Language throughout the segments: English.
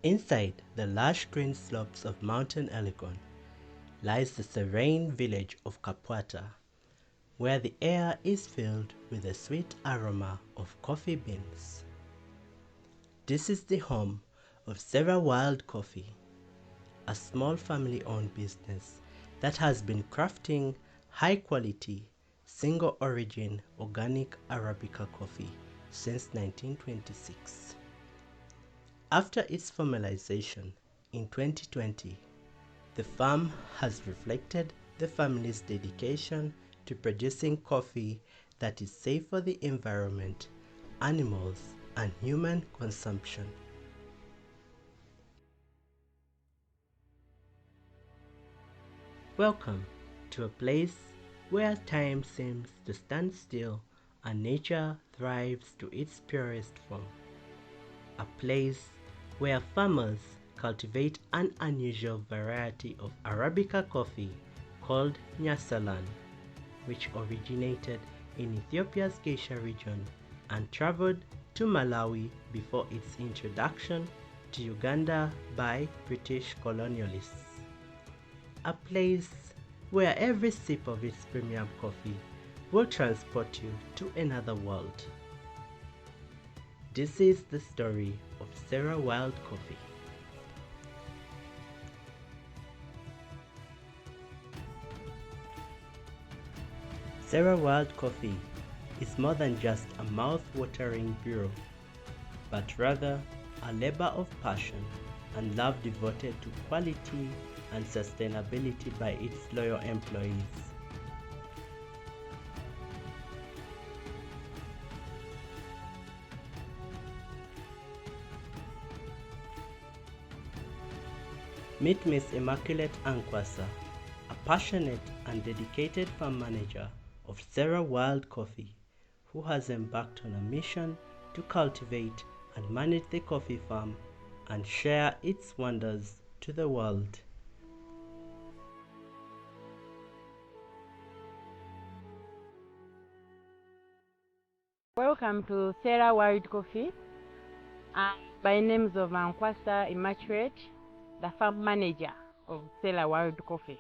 Inside the lush green slopes of Mount Elgon lies the serene village of Kapwata, where the air is filled with the sweet aroma of coffee beans. This is the home of Sera Wild Coffee, a small family-owned business that has been crafting high-quality, single-origin organic Arabica coffee since 1926. After its formalization in 2020, the farm has reflected the family's dedication to producing coffee that is safe for the environment, animals, and human consumption. Welcome to a place where time seems to stand still and nature thrives to its purest form. A place where farmers cultivate an unusual variety of Arabica coffee called Nyasaland, which originated in Ethiopia's Geisha region and traveled to Malawi before its introduction to Uganda by British colonialists. A place where every sip of its premium coffee will transport you to another world. This is the story of Sera Wild Coffee. Sera Wild Coffee is more than just a mouth-watering brew, but rather a labor of passion and love devoted to quality and sustainability by its loyal employees. Meet Miss Immaculate Ankwasa, a passionate and dedicated farm manager of Sera Wild Coffee, who has embarked on a mission to cultivate and manage the coffee farm and share its wonders to the world. Welcome to Sera Wild Coffee. By names of Ankwasa Immaculate, the farm manager of Sera Wild Coffee.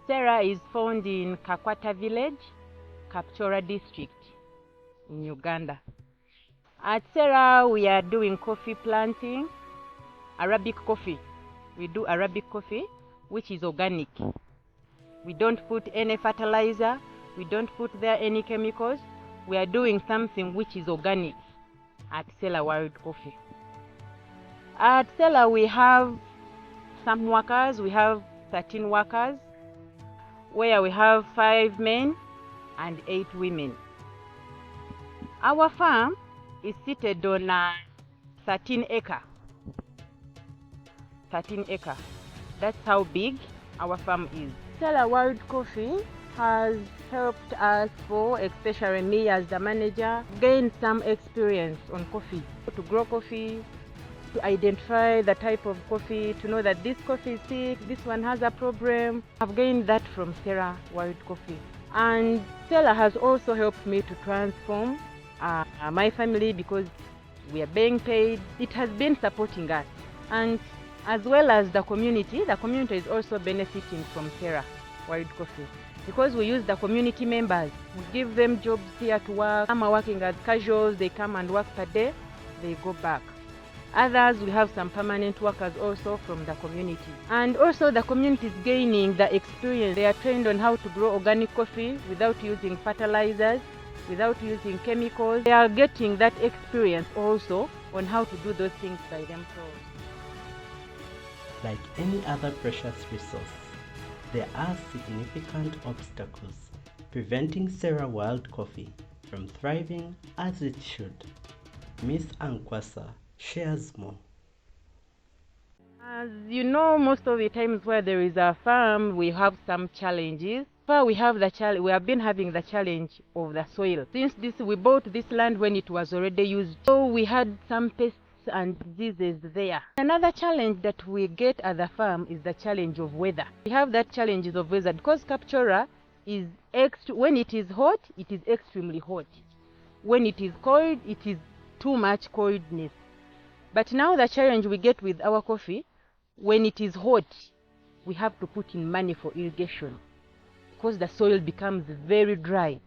Sera is found in Kakwata village, Kapchora district in Uganda. At Sera, we are doing coffee planting, Arabic coffee. We do Arabic coffee, which is organic. We don't put any fertilizer, we don't put there any chemicals. We are doing something which is organic at Sera Wild Coffee. At Sera, we have some workers. We have 13 workers, where we have 5 men and 8 women. Our farm is seated on a 13 acre. 13 acre. That's how big our farm is. Sera Wild Coffee has helped us, especially me as the manager, gain some experience on coffee, to grow coffee, to identify the type of coffee, to know that this coffee is sick, this one has a problem. I've gained that from Sera Wild Coffee. And Sera has also helped me to transform my family, because we are being paid. It has been supporting us. And as well as the community is also benefiting from Sera Wild Coffee, because we use the community members. We give them jobs here to work. Some are working as casuals, they come and work per day, they go back. Others, we have some permanent workers also from the community. And also the community is gaining the experience. They are trained on how to grow organic coffee without using fertilizers, without using chemicals. They are getting that experience also on how to do those things by themselves. Like any other precious resource, there are significant obstacles preventing Sera Wild Coffee from thriving as it should. Miss Ankwasa shares more. As you know, most of the times where there is a farm, we have some challenges. We have been having the challenge of the soil. Since we bought this land when it was already used, so we had some pests and diseases there. Another challenge that we get at the farm is the challenge of weather. We have that challenge of weather because Kapchora is when it is hot, it is extremely hot. When it is cold, it is too much coldness. But now the challenge we get with our coffee, when it is hot, we have to put in money for irrigation because the soil becomes very dry.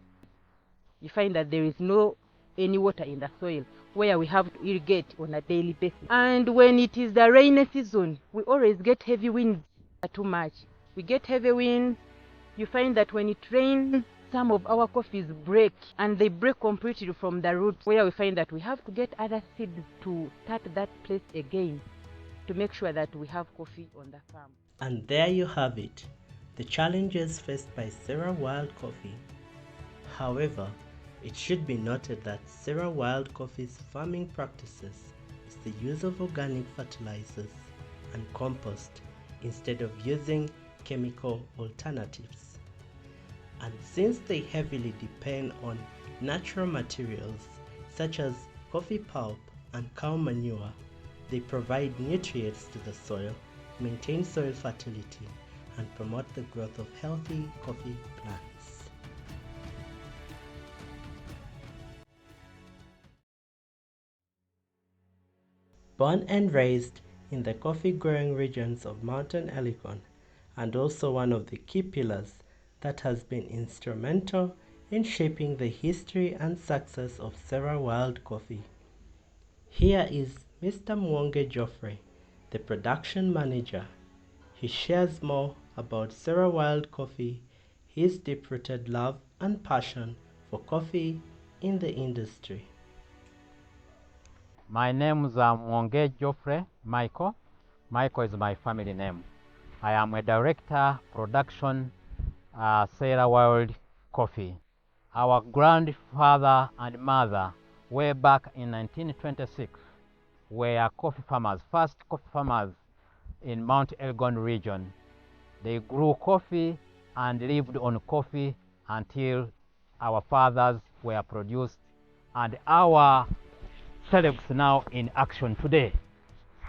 You find that there is no any water in the soil where we have to irrigate on a daily basis. And when it is the rainy season, we always get heavy winds too much. We get heavy winds. You find that when it rains, some of our coffees break, and they break completely from the roots, where we find that we have to get other seeds to start that place again to make sure that we have coffee on the farm. And there you have it, the challenges faced by Sera Wild Coffee. However, it should be noted that Sera Wild Coffee's farming practices is the use of organic fertilizers and compost instead of using chemical alternatives. And since they heavily depend on natural materials such as coffee pulp and cow manure, they provide nutrients to the soil, maintain soil fertility, and promote the growth of healthy coffee plants. Born and raised in the coffee growing regions of Mount Elgon, and also one of the key pillars that has been instrumental in shaping the history and success of Sera Wild Coffee. Here is Mr. Mwonge Geoffrey, the production manager. He shares more about Sera Wild Coffee, his deep-rooted love and passion for coffee in the industry. My name is Mwonge Geoffrey Michael. Michael is my family name. I am a director, production, Sera Wild Coffee. Our grandfather and mother, way back in 1926, were coffee farmers, first coffee farmers in Mount Elgon region. They grew coffee and lived on coffee until our fathers were produced and our celebs now in action today.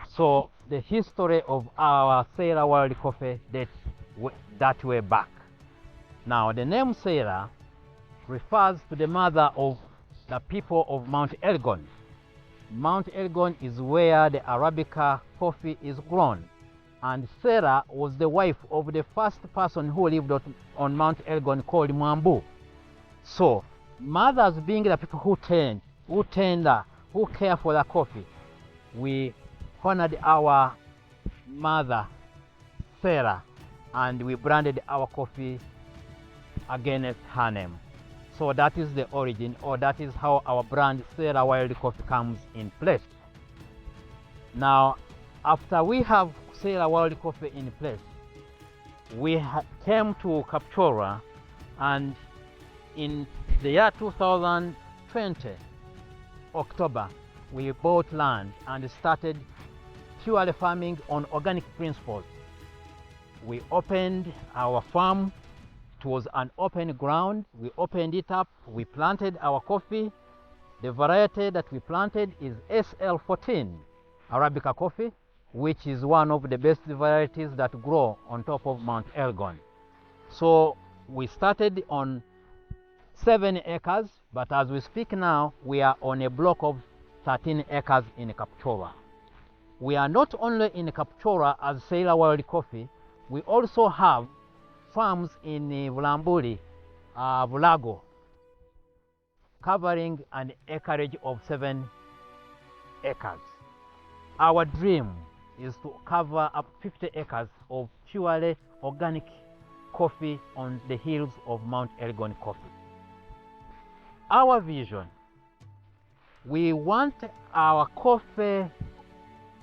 So the history of our Sera Wild Coffee dates that way back. Now the name Sera refers to the mother of the people of Mount Elgon. Mount Elgon is where the Arabica coffee is grown, and Sera was the wife of the first person who lived on Mount Elgon called Mwambu. So mothers being the people who tender, who care for the coffee, we honored our mother Sera and we branded our coffee against her name. So that is the origin, or that is how our brand Sera Wild Coffee comes in place. Now, after we have Sera Wild Coffee in place, we came to Kapchora, and in the year 2020, October, we bought land and started purely farming on organic principles. We opened our farm. It was an open ground. We opened it up. We planted our coffee. The variety that we planted is SL14 Arabica coffee, which is one of the best varieties that grow on top of Mount Elgon. So we started on 7 acres, but as we speak now, we are on a block of 13 acres in Kapchora. We are not only in Kapchora as Sera Wild Coffee, we also have farms in Vulambuli, Vulago, covering an acreage of 7 acres. Our dream is to cover up 50 acres of purely organic coffee on the hills of Mount Elgon coffee. Our vision, we want our coffee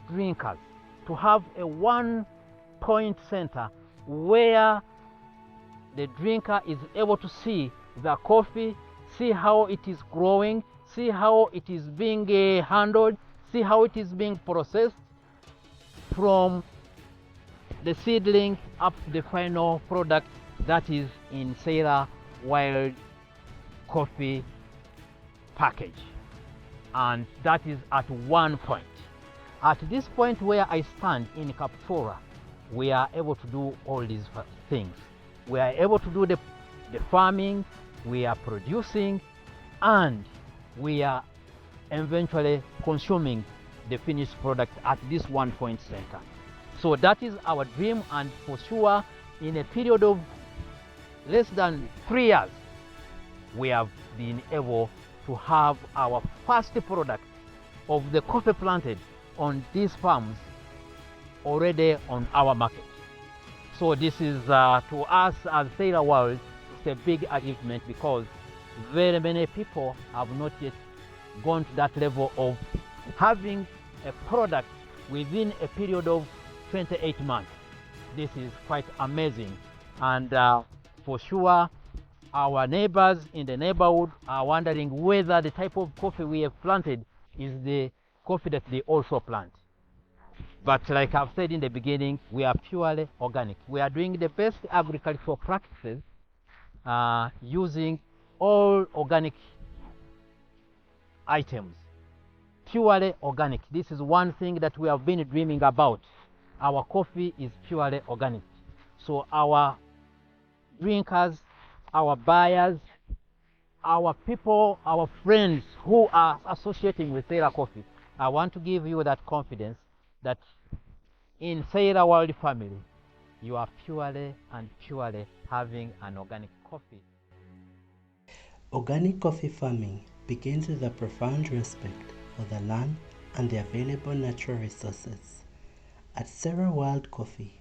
drinkers to have a one-point center where the drinker is able to see the coffee, see how it is growing, see how it is being handled, see how it is being processed from the seedling up to the final product that is in Sera Wild Coffee package. And that is at one point. At this point where I stand in Kapchora, we are able to do all these things. We are able to do the farming, we are producing, and we are eventually consuming the finished product at this one point center. So that is our dream, and for sure in a period of less than 3 years, we have been able to have our first product of the coffee planted on these farms already on our market. So this is to us as Sera World, it's a big achievement because very many people have not yet gone to that level of having a product within a period of 28 months. This is quite amazing, and for sure our neighbors in the neighborhood are wondering whether the type of coffee we have planted is the coffee that they also plant. But like I've said in the beginning, we are purely organic. We are doing the best agricultural practices using all organic items, purely organic. This is one thing that we have been dreaming about. Our coffee is purely organic. So our drinkers, our buyers, our people, our friends who are associating with Sera Coffee, I want to give you that confidence that in Sera World family, you are purely and purely having an organic coffee. Organic coffee farming begins with a profound respect for the land and the available natural resources. At Sera World Coffee,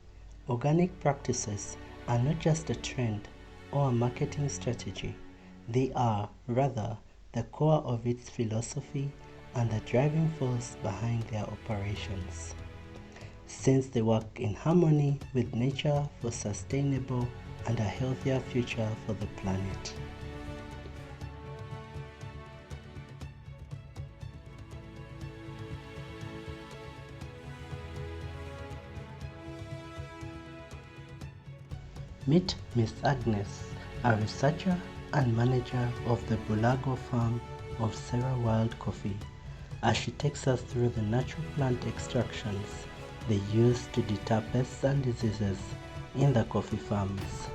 organic practices are not just a trend or a marketing strategy. They are, rather, the core of its philosophy and the driving force behind their operations. Since they work in harmony with nature for sustainable and a healthier future for the planet. Meet Miss Agnes, a researcher and manager of the Bulago farm of Sera World Coffee, as she takes us through the natural plant extractions they use to deter pests and diseases in the coffee farms.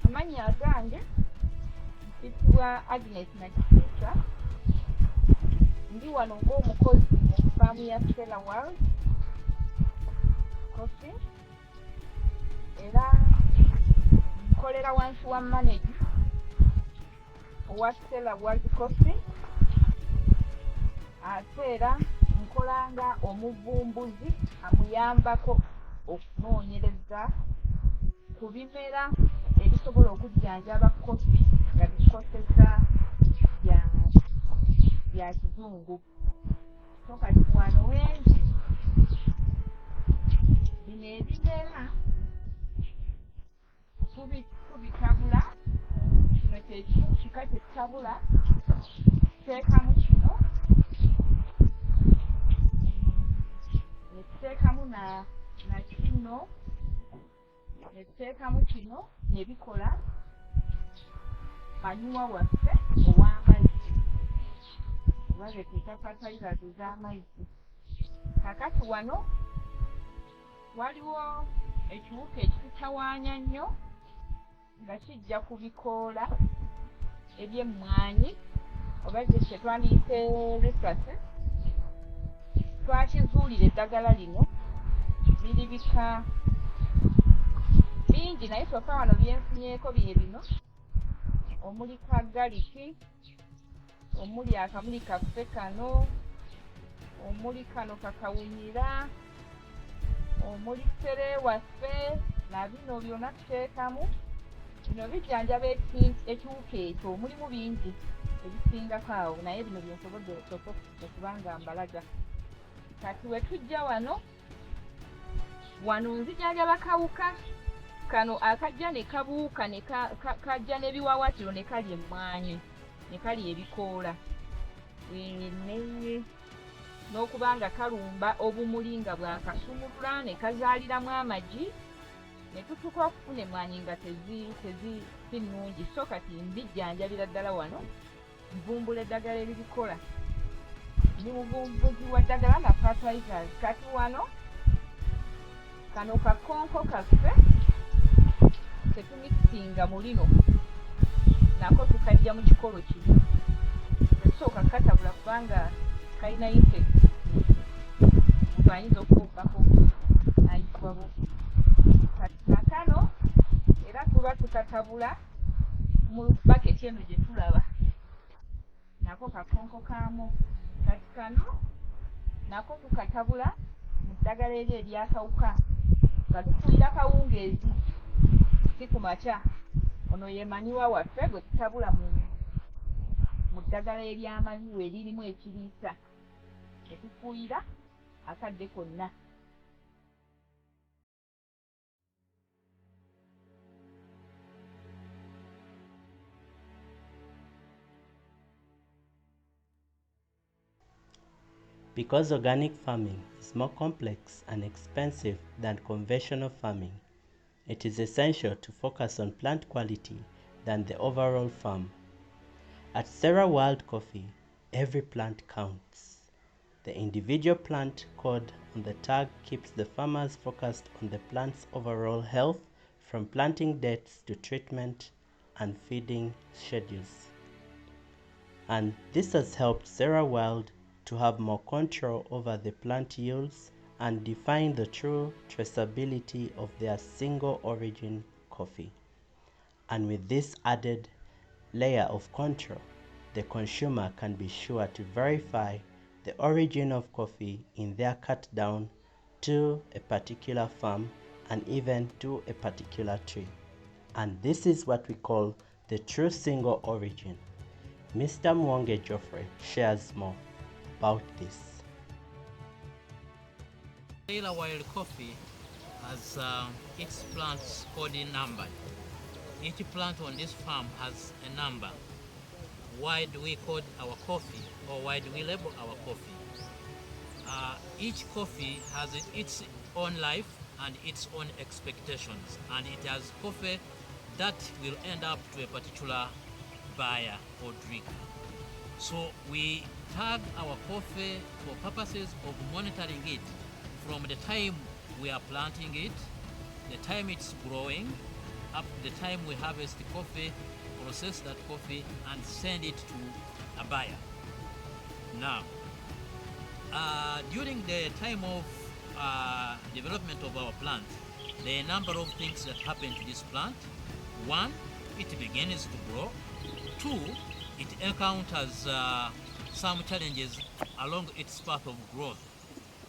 Amanya gange mpitibwa Agnes Nakisa, ndi wano ng'omukozi mu faamu ya Sera World Coffee, era nkolera wansi wa manager owa Sera World Coffee, ate era nkolanga omuvumbuzi amuyambako okunoonyereza ku bimera ebisobola okujjanjaba kofi nga bikozesa bya kizungu. So kati wano wengi bino ebimera tubitabula, kino kyekimu kika kyetutabula, tuteekamu kino, netuteekamu na kino, netuteekamu kino, ne bikola manyuwa waffe ow'amazzi, oba ze tuyita fertilizers ez'amazzi. Kakati wano waliwo ekiwuka ekitutawaanya nnyo nga kijja ku bikoola eby'emmwanyi oba kye twandiyise ricasi. Twakizuulira eddagala lino biri bika bingi, naye kyokka wano byenfunyeeko bye bino: omuli ka galiki, omuli akamuli kaffe kano, omuli kano kakawunyira, omuli ssere waffe, na bino byonna tuteekamu. Bino bijjanjaba ekiwuka ekyo, mulimu bingi ebisingako awo, naye bino byensobodde okuba nga mbalaga. Kati we tujja wano nzijanjaba kawuka kano akajja ne kabuuka ne kajja n'ebiwawaatiro ne kalya emmwanyi, ne kalya ebikoola, n'okuba nga kalumba obumuli nga bwakasumulula ne kazaaliramu amagi, ne tutuuka okufuna emmwanyi nga si nnungi. So kati mbijjanjabira ddala wano, nvumbula eddagala eribikola, ndi muvumbuzi wa ddagala na fertilizers. Kati wano kano kakonko kaffe tetumikisinga mu lino nako tukajja mu kikolo kino tetusooka kukatabula kubanga kalina insect omuntu ayinza okubuukako ayitibwa buufu. Kakano era tuba tukatabula mu baketi eno gye tulaba nako kakonko kaamu. Kati kano nako tukatabula mu ddagala eri eryakawuka nga tufuuyira kawungeezi si ku makya. Ono ye manyiwa waffe gwe tutabula mu ddagala ery'amanyiwa eririmu ekiriisa etufuuyira akadde konna. Because organic farming is more complex and expensive than conventional farming, it is essential to focus on plant quality than the overall farm. At Sera Wild Coffee, every plant counts. The individual plant code on the tag keeps the farmers focused on the plant's overall health, from planting dates to treatment and feeding schedules. And this has helped Sera Wild to have more control over the plant yields and define the true traceability of their single origin coffee. And with this added layer of control, the consumer can be sure to verify the origin of coffee in their cut down to a particular farm and even to a particular tree. And this is what we call the true single origin. Mr. Mwonge Geoffrey shares more about this. Sera Wild Coffee has its plants coding numbered. Each plant on this farm has a number. Why do we code our coffee, or why do we label our coffee? Each coffee has its own life and its own expectations, and it has coffee that will end up to a particular buyer or drinker. So we tag our coffee for purposes of monitoring it from the time we are planting it, the time it's growing, up to the time we harvest the coffee, process that coffee and send it to a buyer. Now, during the time of development of our plant, there are a number of things that happen to this plant. One, it begins to grow. Two, it encounters some challenges along its path of growth.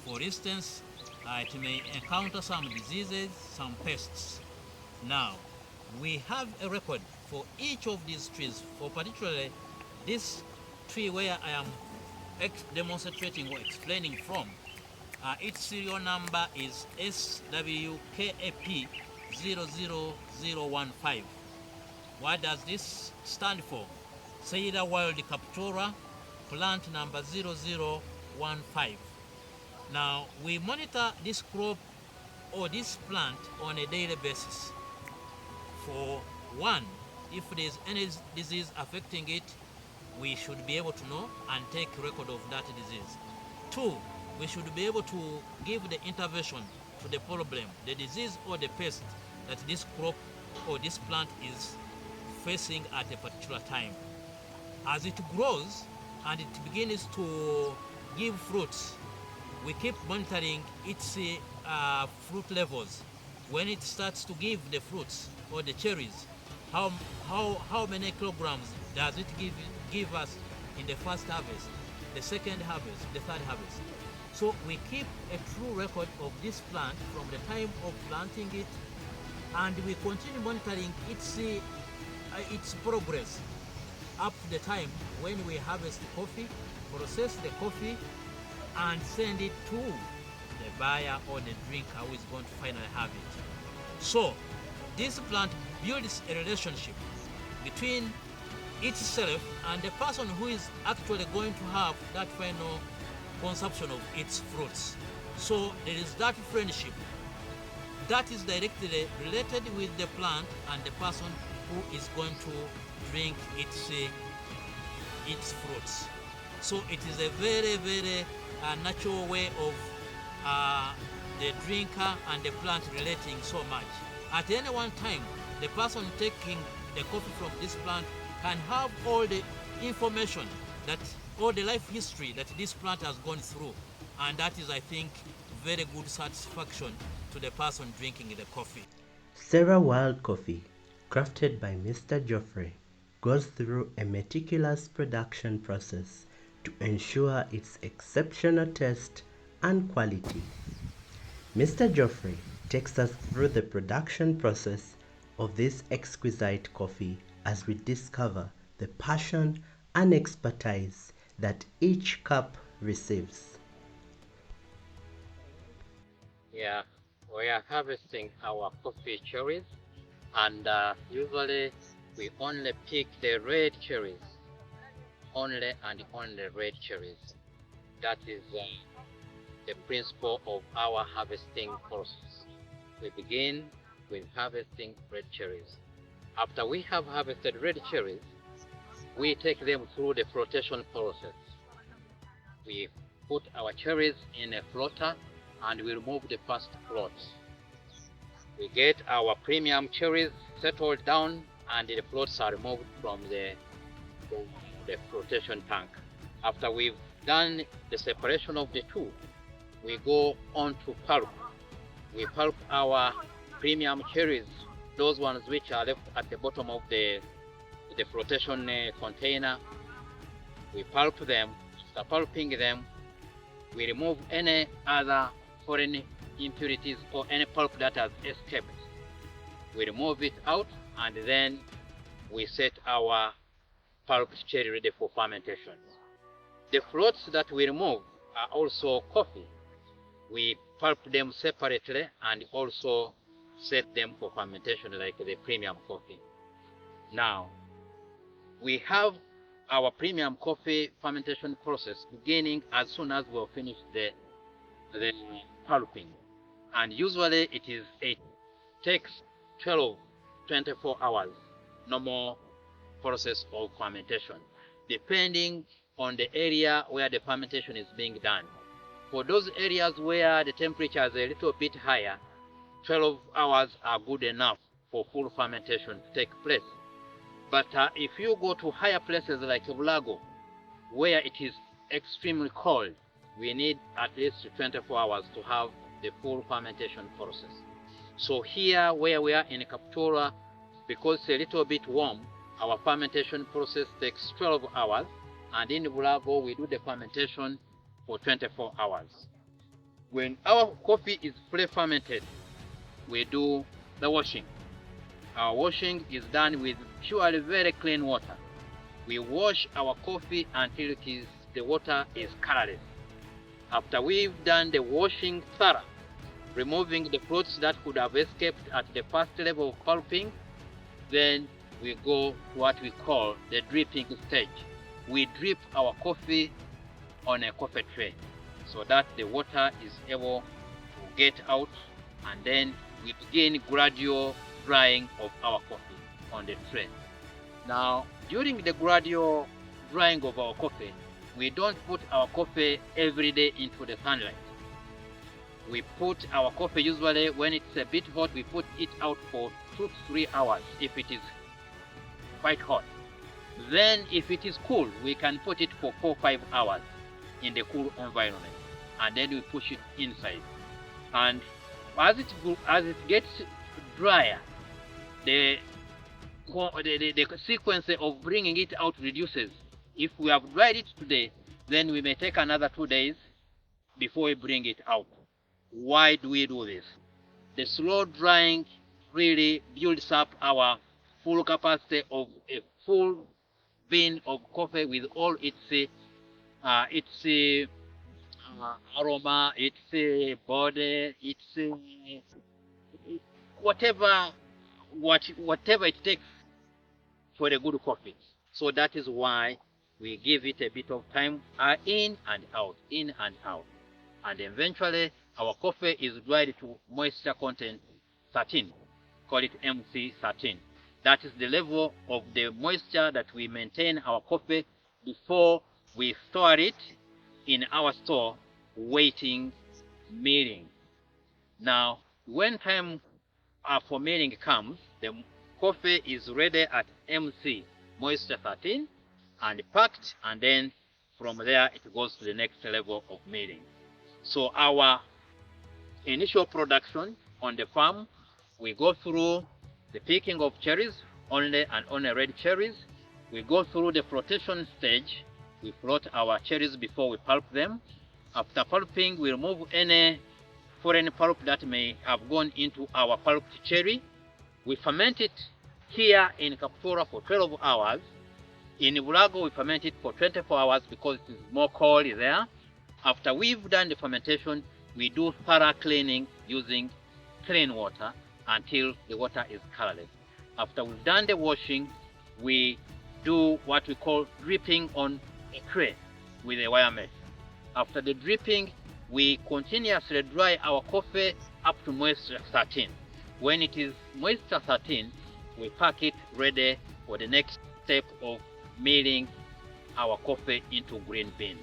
For instance, it may encounter some diseases, some pests. Now, we have a record for each of these trees, for particularly this tree where I am demonstrating or explaining from. Its serial number is SWKAP 00015. What does this stand for? Sera Wild Captura, plant number 0015. Now, we monitor this crop or this plant on a daily basis. For one, if there is any disease affecting it, we should be able to know and take record of that disease. Two, we should be able to give the intervention to the problem, the disease or the pest that this crop or this plant is facing at a particular time. As it grows and it begins to give fruits, we keep monitoring its fruit levels. When it starts to give the fruits or the cherries, how many kilograms does it give us in the first harvest, the second harvest, the third harvest? So we keep a true record of this plant from the time of planting it, and we continue monitoring its progress up to the time when we harvest the coffee, process the coffee, and send it to the buyer or the drinker who is going to finally have it. So this plant builds a relationship between itself and the person who is actually going to have that final consumption of its fruits. So there is that friendship that is directly related with the plant and the person who is going to drink its fruits. So it is a very, very natural way of the drinker and the plant relating so much. At any one time, the person taking the coffee from this plant can have all the information, that all the life history that this plant has gone through, and that is, I think, very good satisfaction to the person drinking the coffee. Sera Wild Coffee, crafted by Mr. Geoffrey, goes through a meticulous production process to ensure its exceptional taste and quality. Mr. Geoffrey takes us through the production process of this exquisite coffee as we discover the passion and expertise that each cup receives. Yeah, we are harvesting our coffee cherries, and usually we only pick the red cherries, only and only red cherries. That is the principle of our harvesting process. We begin with harvesting red cherries. After we have harvested red cherries, we take them through the flotation process. We put our cherries in a floater and we remove the first floats. We get our premium cherries settled down and the floats are removed from the flotation tank. After we've done the separation of the two, we go on to pulp. We pulp our premium cherries, those ones which are left at the bottom of the flotation container. We pulp them. After pulping them, we remove any other foreign impurities or any pulp that has escaped. We remove it out and then we set our pulped cherry ready for fermentation. The floats that we remove are also coffee. We pulp them separately and also set them for fermentation like the premium coffee. Now, we have our premium coffee fermentation process beginning as soon as we'll finish the pulping. And usually it takes 24 hours, normal process of fermentation, depending on the area where the fermentation is being done. For those areas where the temperature is a little bit higher, 12 hours are good enough for full fermentation to take place. But if you go to higher places like Bulago, where it is extremely cold, we need at least 24 hours to have the full fermentation process. So here where we are in Kapchora, because it's a little bit warm, our fermentation process takes 12 hours, and in Bulago we do the fermentation for 24 hours. When our coffee is pre-fermented, we do the washing. Our washing is done with purely very clean water. We wash our coffee until the water is colorless. After we've done the washing thorough, removing the floats that could have escaped at the first level of pulping, then we go to what we call the dripping stage. We drip our coffee on a coffee tray so that the water is able to get out, and then we begin gradual drying of our coffee on the tray. Now, during the gradual drying of our coffee, we don't put our coffee every day into the sunlight. We put our coffee usually when it's a bit hot, we put it out for 2 to 3 hours if it is quite hot. Then if it is cool, we can put it for 4 or 5 hours in the cool environment, and then we push it inside. And as it gets drier, the sequence of bringing it out reduces. If we have dried it today, then we may take another 2 days before we bring it out. Why do we do this? The slow drying really builds up our full capacity of a full bean of coffee with all its aroma, its body, its whatever it takes for a good coffee. So that is why we give it a bit of time, in and out, in and out. And eventually our coffee is dried to moisture content 13, call it MC13. That is the level of the moisture that we maintain our coffee before we store it in our store waiting milling. Now, when time for milling comes, the coffee is ready at MC. moisture 13 and packed, and then from there it goes to the next level of milling. So our initial production on the farm, we go through the picking of cherries, only and only red cherries. We go through the flotation stage. We float our cherries before we pulp them. After pulping, we remove any foreign pulp that may have gone into our pulped cherry. We ferment it here in Kaptura for 12 hours. In Bulago, we ferment it for 24 hours because it is more cold there. After we've done the fermentation, we do thorough cleaning using clean water until the water is colorless. After we've done the washing, we do what we call dripping on a tray with a wire mesh. After the dripping, we continuously dry our coffee up to moisture 13. When it is moisture 13, we pack it ready for the next step of milling our coffee into green beans.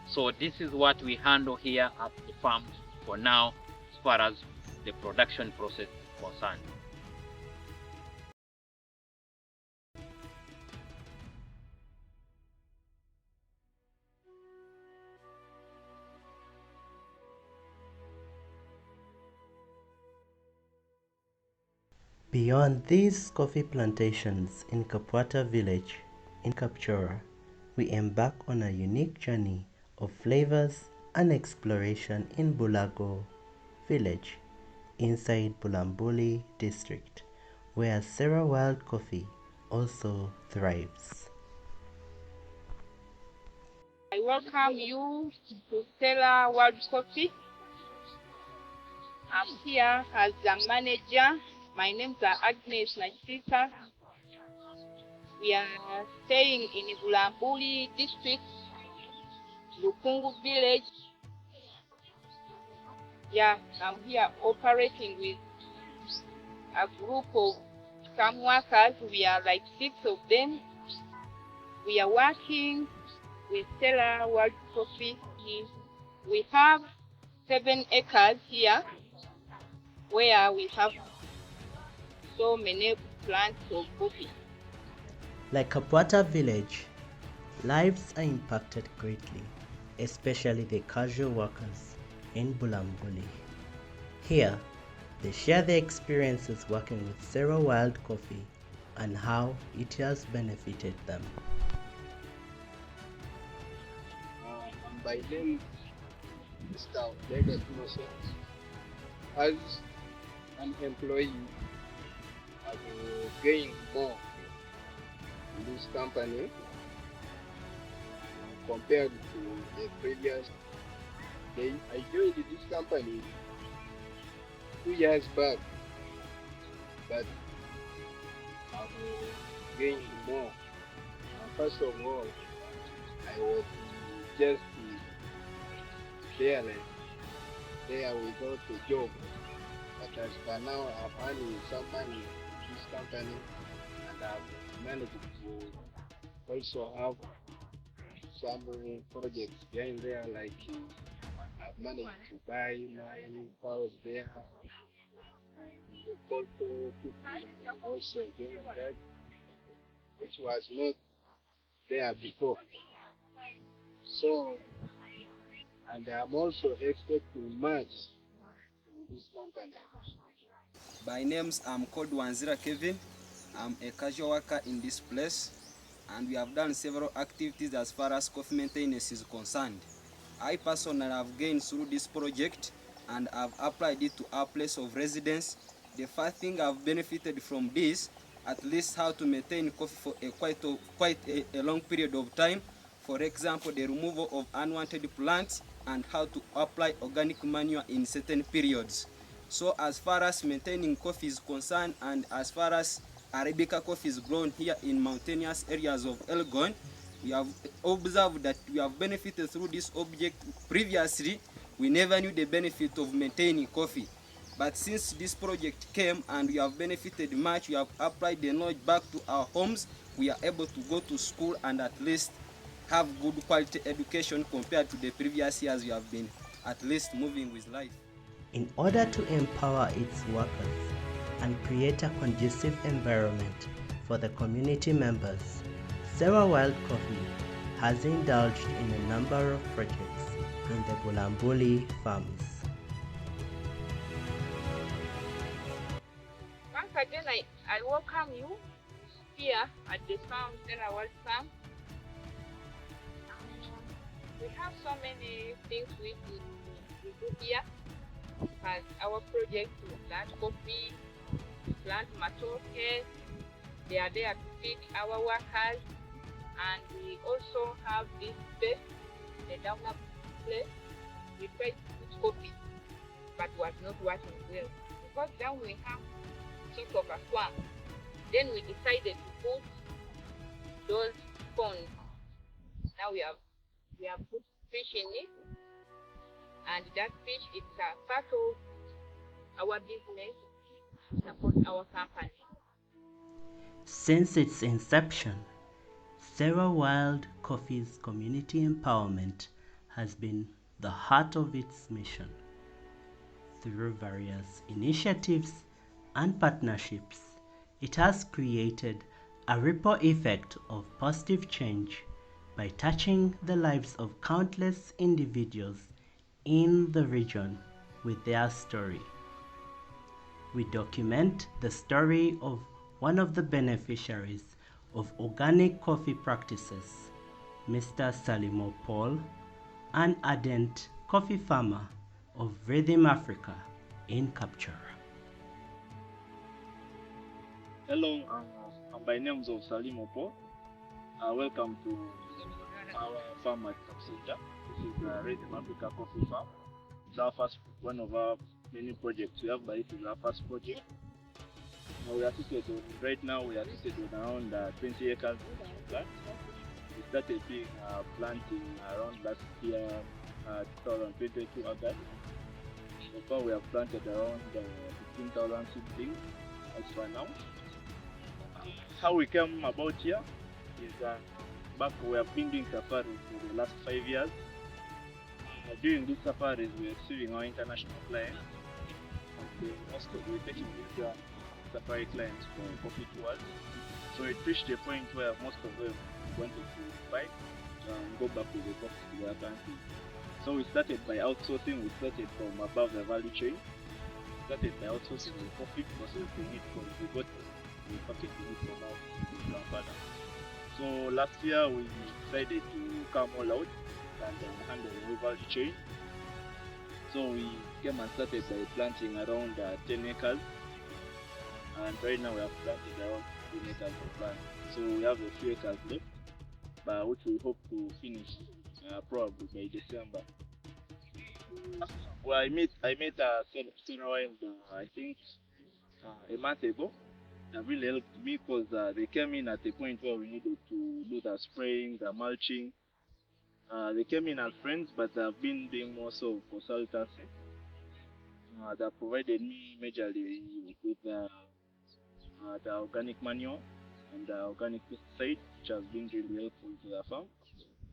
So this is what we handle here at the farm for now as far as the production process is concerned. Beyond these coffee plantations in Kapwata village in Kapchora, we embark on a unique journey of flavors and exploration in Bulago village inside Bulambuli district, where Sera wild coffee also thrives. I welcome you to Sera Wild Coffee. I'm here as the manager. My name is Agnes Nachika. We are staying in Bulambuli district, Lukungu village. Yeah, I'm here operating with a group of farm workers. We are like 6 of them. We are working with Sera Wild Coffee. We have 7 acres here where we have so many plants of coffee. Like Kapwata village, lives are impacted greatly, especially the casual workers in Bulambuli. Here, they share their experiences working with Sera Wild Coffee and how it has benefited them. By name, Mr. David Innocent. As an employee, I will gain more in this company compared to the previous day. I joined this company 2 years back, but I will gain more. First of all, I was just there without a job. But as for now, I've earned some money in this company, and I've managed to also have some projects behind there, like I've managed to buy my house there, also doing that, which was not there before. So, and I'm also expecting much in this company. By names, I'm called Wanzira Kevin. I'm a casual worker in this place, and we have done several activities as far as coffee maintenance is concerned. I personally have gained through this project, and I've applied it to our place of residence. The first thing I've benefited from this, at least how to maintain coffee for quite a long period of time. For example, the removal of unwanted plants and how to apply organic manure in certain periods. So as far as maintaining coffee is concerned, and as far as Arabica coffee is grown here in mountainous areas of Elgon, we have observed that we have benefited through this object. Previously, we never knew the benefit of maintaining coffee. But since this project came and we have benefited much, we have applied the knowledge back to our homes, we are able to go to school and at least have good quality education compared to the previous years we have been at least moving with life. In order to empower its workers and create a conducive environment for the community members, Sera Wild Coffee has indulged in a number of projects in the Bulambuli farms. Once again, I welcome you here at the farm, Sera Wild Farm. We have so many things we do here. As our project, we plant coffee, we plant matoke. They are there to feed our workers, and we also have this space, the downer place. We tried to put coffee, but was not working well because then we have sort of a farm. Then we decided to put those ponds. Now we have put fish in it, and that fish is a part of our business to support our company. Since its inception, Sera Wild Coffee's community empowerment has been the heart of its mission. Through various initiatives and partnerships, it has created a ripple effect of positive change by touching the lives of countless individuals in the region with their story. We document the story of one of the beneficiaries of organic coffee practices, Mr. Salimo Paul, an ardent coffee farmer of Rhythm Africa in Capture. Hello, my name is Salimo Paul. Welcome to our farm at Capture. This is Rhythm Africa Coffee Farm. It's our first, one of our many projects we have, but it is our first project. We are situated right now. We are situated on around 20 acres of plant. We started being planting around last year, 2022 August. So far, we have planted around 15,000 seedlings as for now. How we came about here is back we have been doing safaris for the last 5 years. During these safaris, we are receiving our international clients. And most of we're taking these safari clients for coffee tours. So it reached a point where most of them wanted to buy and go back to the coffee to their country. So we started by outsourcing. We started from above the value chain. We started by outsourcing the coffee, processing it from the bottle, we packaging it from our grandfather. So last year we decided to come all out and handle the whole value chain. So we came and started by planting around 10 acres. And right now we have planted around 15 acres of land. So we have a few acres left, but which we hope to finish probably by December. Well, I met Sera Wild, I think a month ago. That really helped me because they came in at a point where we needed to do the spraying, the mulching. They came in as friends, but I've been doing more so consultancy. They provided me majorly with the organic manure and the organic pesticide, which has been really helpful to the farm.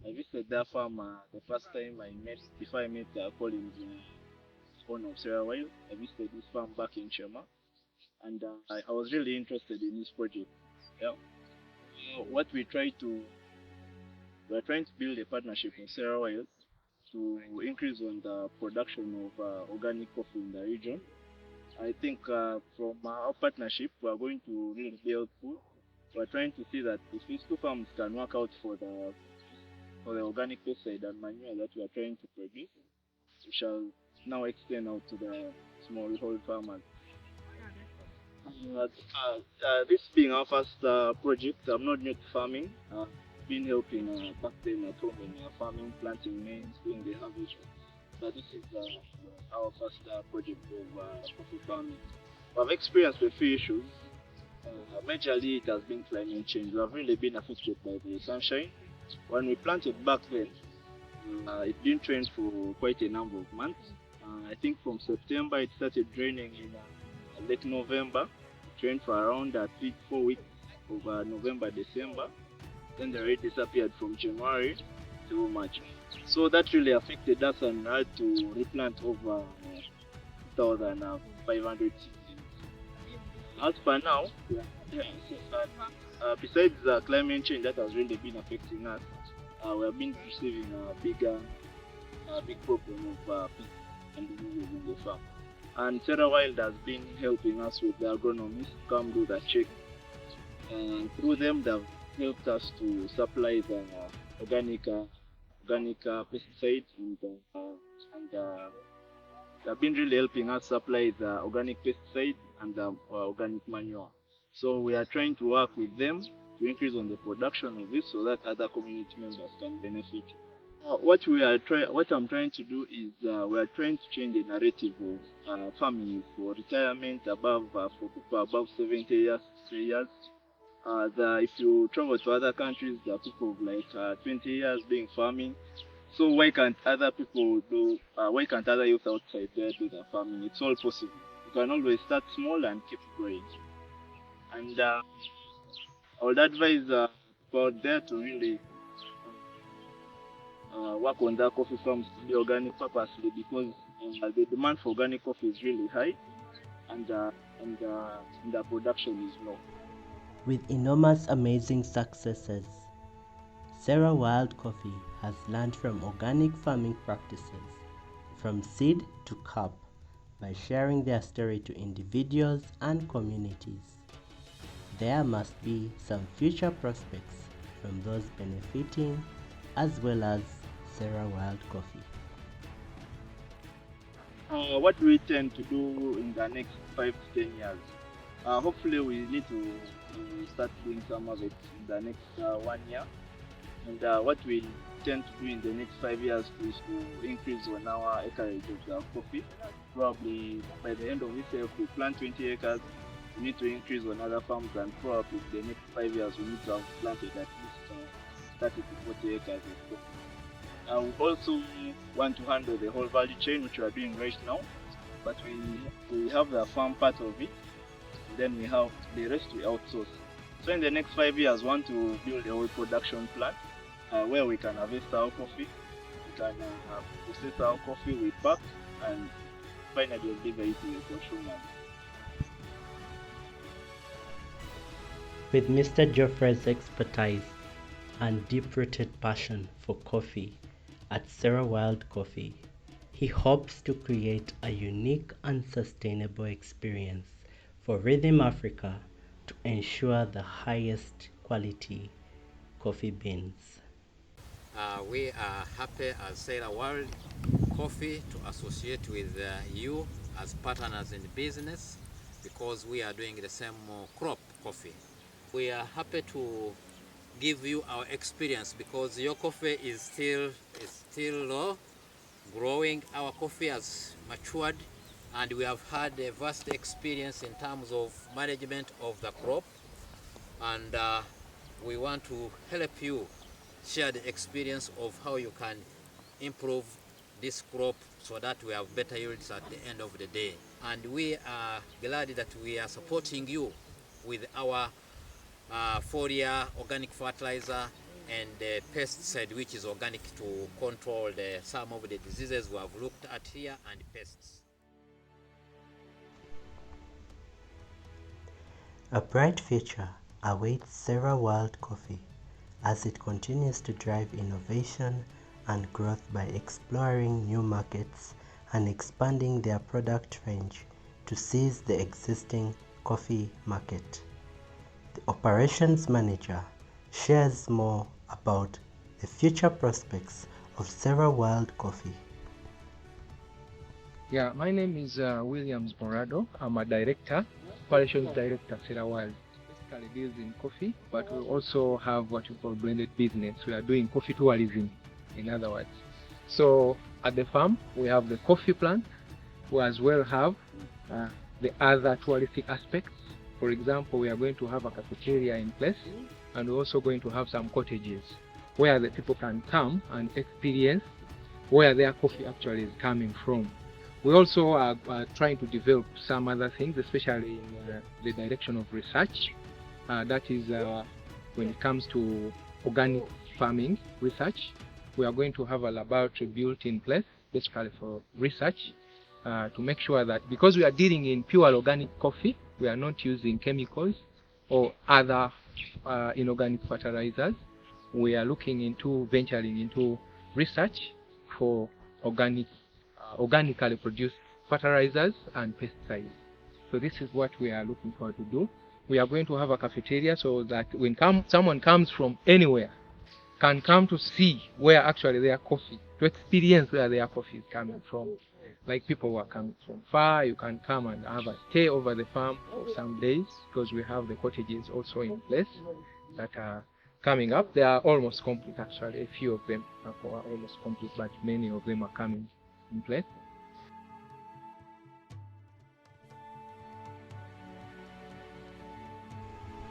I visited that farm the first time before I met Colin, the owner of Sera Wild. I visited this farm back in Chema, and I was really interested in this project. Yeah. What we are trying to build a partnership with Sera Wild to increase on the production of organic coffee in the region. I think from our partnership, we are going to really be helpful. We are trying to see that if these two farms can work out for the organic pesticide and manure that we are trying to produce, we shall now extend out to the smallholder farmers. This being our first project, I'm not new to farming. I've been helping back then at home in farming, planting maize, doing the harvest. But this is our first project of coffee farming. We've experienced a few issues. Majorly, it has been climate change. We have really been affected by the sunshine. When we planted back then, it didn't rain for quite a number of months. I think from September it started raining in late November. It rained for around 3-4 weeks of November, December. Then the rain disappeared from January to March. So that really affected us, and I had to replant over 2,500 seeds. As per now, besides the climate change that has really been affecting us, we have been receiving a big problem of pests and diseases in the farm. And Sera Wild has been helping us with the agronomists to come do the check. And through them, they've helped us to supply the organic pesticides, and they've been really helping us supply the organic pesticide and the organic manure. So we are trying to work with them to increase on the production of this so that other community members can benefit. What I'm trying to do is we are trying to change the narrative of farming for retirement for people above 70 years, 3 years. If you travel to other countries, there are people of like 20 years doing farming. So why can't other people do? Why can't other youth outside there do the farming? It's all possible. You can always start small and keep growing. And I would advise people out there to really work on their coffee farms to be organic purposely, because the demand for organic coffee is really high, and the production is low. With enormous amazing successes, Sera Wild Coffee has learned from organic farming practices, from seed to cup, by sharing their story to individuals and communities. There must be some future prospects from those benefiting, as well as Sera Wild Coffee. What we tend to do in the next 5 to 10 years, hopefully we need to start doing some of it in the next 1 year. And what we tend to do in the next 5 years is to increase on our acreage of coffee. Probably by the end of this year, if we plant 20 acres, we need to increase on other farms, and probably in the next 5 years, we need to have planted at least 30 to 40 acres of coffee. We also want to handle the whole value chain, which we are doing right now, but we have the farm part of it, and then we have the rest we outsource. So in the next 5 years, we want to build a whole production plant where we can harvest our coffee, we can process our coffee, we pack, and finally deliver it to the consumers. With Mr. Geoffrey's expertise and deep-rooted passion for coffee at Sera Wild Coffee, he hopes to create a unique and sustainable experience for Rhythm Africa to ensure the highest quality coffee beans. We are happy as Sera Wild Coffee to associate with you as partners in business, because we are doing the same crop coffee. We are happy to give you our experience, because your coffee is still low growing. Our coffee has matured, and we have had a vast experience in terms of management of the crop, and we want to help you share the experience of how you can improve this crop so that we have better yields at the end of the day. And we are glad that we are supporting you with our foliar organic fertilizer and pesticide, which is organic, to control some of the diseases we have looked at here, and pests. A bright future awaits Sera Wild Coffee as it continues to drive innovation and growth by exploring new markets and expanding their product range to seize the existing coffee market. The operations manager shares more about the future prospects of Sera Wild Coffee. Yeah, my name is Williams Morado. I'm a director, operations director, Sera Wild. Basically deals in coffee, but we also have what we call blended business. We are doing coffee tourism, in other words. So at the farm, we have the coffee plant. We as well have the other touristic aspects. For example, we are going to have a cafeteria in place, and we're also going to have some cottages where the people can come and experience where their coffee actually is coming from. We also are trying to develop some other things, especially in the direction of research. That is when it comes to organic farming research. We are going to have a laboratory built in place, basically for research, to make sure that, because we are dealing in pure organic coffee, we are not using chemicals or other inorganic fertilizers. We are looking into venturing into research for organically produced fertilizers and pesticides. So this is what we are looking forward to do. We are going to have a cafeteria so that when someone comes from anywhere can come to see where actually their coffee, to experience where their coffee is coming from. Like people who are coming from far, you can come and have a stay over the farm for some days because we have the cottages also in place that are coming up. They are almost complete actually. A few of them are almost complete, but many of them are coming in place.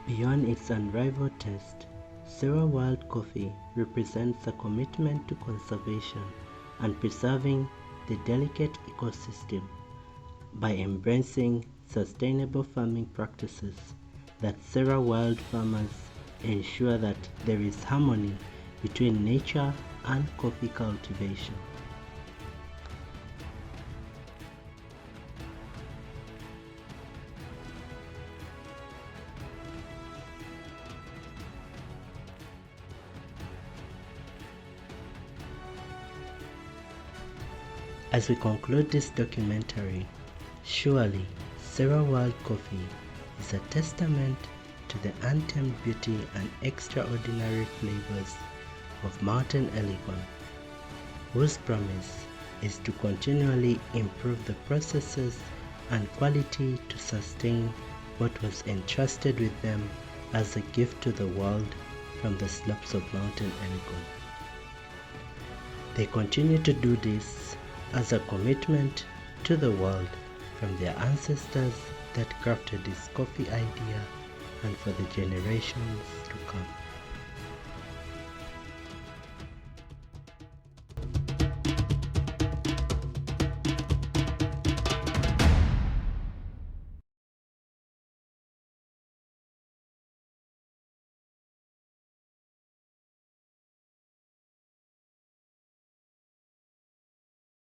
Beyond its unrivaled taste, Sera Wild Coffee represents a commitment to conservation and preserving the delicate ecosystem by embracing sustainable farming practices that Sera Wild farmers ensure that there is harmony between nature and coffee cultivation. As we conclude this documentary, surely Sera Wild Coffee is a testament to the untamed beauty and extraordinary flavors of Mount Elgon, whose promise is to continually improve the processes and quality to sustain what was entrusted with them as a gift to the world from the slopes of Mount Elgon. They continue to do this as a commitment to the world from their ancestors that crafted this coffee idea and for the generations to come.